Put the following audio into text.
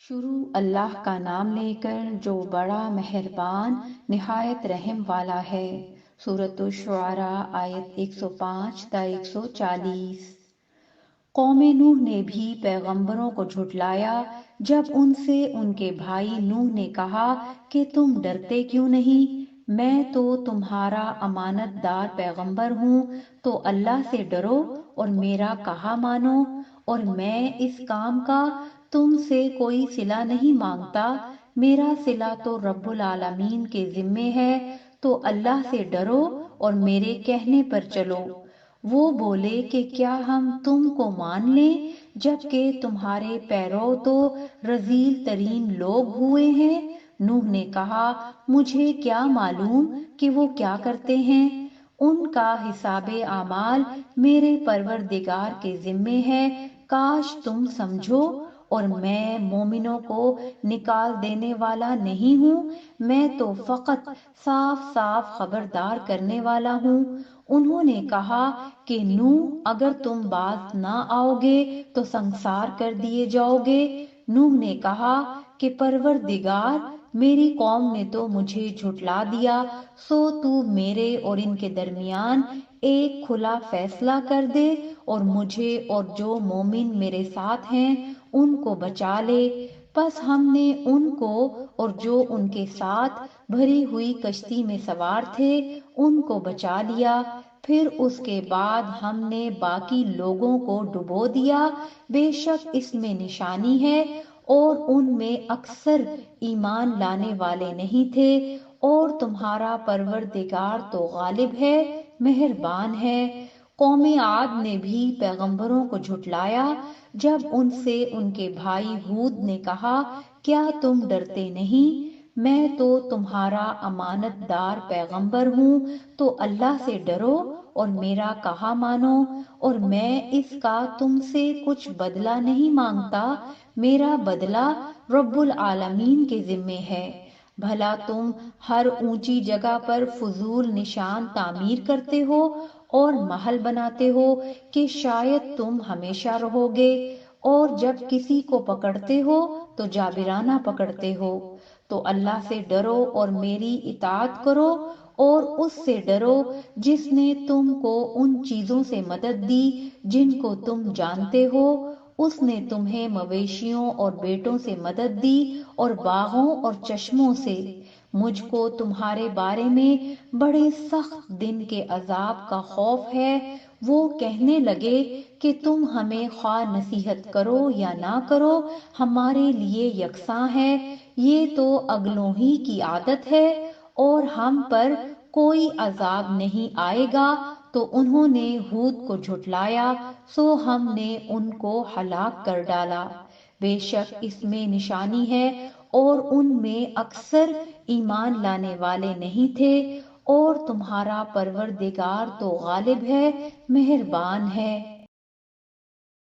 شروع اللہ کا نام لے کر جو بڑا مہربان نہایت رحم والا ہے۔ سورۃ الشعراء آیت 105 تا 140۔ قوم نوح نے بھی پیغمبروں کو جھٹلایا جب ان سے ان کے بھائی نوح نے کہا کہ تم ڈرتے کیوں نہیں؟ میں تو تمہارا امانت دار پیغمبر ہوں، تو اللہ سے ڈرو اور میرا کہا مانو، اور میں اس کام کا تم سے کوئی صلہ نہیں مانگتا، میرا صلہ تو رب العالمین کے ذمے ہے، تو اللہ سے ڈرو اور میرے کہنے پر چلو۔ وہ بولے کہ کیا ہم تم کو مان لیں جبکہ تمہارے پیرو تو رذیل ترین لوگ ہوئے ہیں؟ نوح نے کہا مجھے کیا معلوم کہ وہ کیا کرتے ہیں، ان کا حساب اعمال میرے پروردگار کے ذمے ہے، کاش تم سمجھو، اور میں مومنوں کو نکال دینے والا نہیں ہوں، میں تو فقط صاف صاف خبردار کرنے والا ہوں۔ انہوں نے کہا کہ نوح اگر تم باز نہ آؤ گے تو سنسار کر دیے جاؤ گے۔ نوح نے کہا کہ پروردگار، میری قوم نے تو مجھے جھٹلا دیا، سو تو میرے اور ان کے درمیان ایک کھلا فیصلہ کر دے اور مجھے اور جو مومن میرے ساتھ ہیں ان کو بچا لے۔ پس ہم نے ان کو اور جو ان کے ساتھ بھری ہوئی کشتی میں سوار تھے ان کو بچا لیا، پھر اس کے بعد ہم نے باقی لوگوں کو ڈبو دیا، بے شک اس میں نشانی ہے، اور ان میں اکثر ایمان لانے والے نہیں تھے، اور تمہارا پروردگار تو غالب ہے، مہربان ہے۔ قوم عاد نے بھی پیغمبروں کو جھٹلایا جب ان سے ان کے بھائی ہود نے کہا کیا تم ڈرتے نہیں؟ میں تو تمہارا امانت دار پیغمبر ہوں، تو اللہ سے ڈرو اور میرا کہا مانو، اور میں اس کا تم سے کچھ بدلہ نہیں مانگتا، میرا بدلہ رب العالمین کے ذمے ہے۔ بھلا تم ہر اونچی جگہ پر فضول نشان تعمیر کرتے ہو اور محل بناتے ہو کہ شاید تم ہمیشہ رہو گے، اور جب کسی کو پکڑتے ہو تو جابرانہ پکڑتے ہو، تو اللہ سے ڈرو اور میری اطاعت کرو، اور اس سے ڈرو جس نے تم کو ان چیزوں سے مدد دی جن کو تم جانتے ہو، اس نے تمہیں مویشیوں اور بیٹوں سے مدد دی اور باغوں اور چشموں سے۔ مجھ کو تمہارے بارے میں بڑے سخت دن کے عذاب کا خوف ہے۔ وہ کہنے لگے کہ تم ہمیں خواہ نصیحت کرو یا نہ کرو ہمارے لیے یکساں ہے، یہ تو اگلوں ہی کی عادت ہے، اور ہم پر کوئی عذاب نہیں آئے گا۔ تو انہوں نے ہود کو جھٹلایا، سو ہم نے ان کو ہلاک کر ڈالا۔ بے شک اس میں نشانی ہے، اور ان میں اکثر ایمان لانے والے نہیں تھے، اور تمہارا پروردگار تو غالب ہے، مہربان ہے۔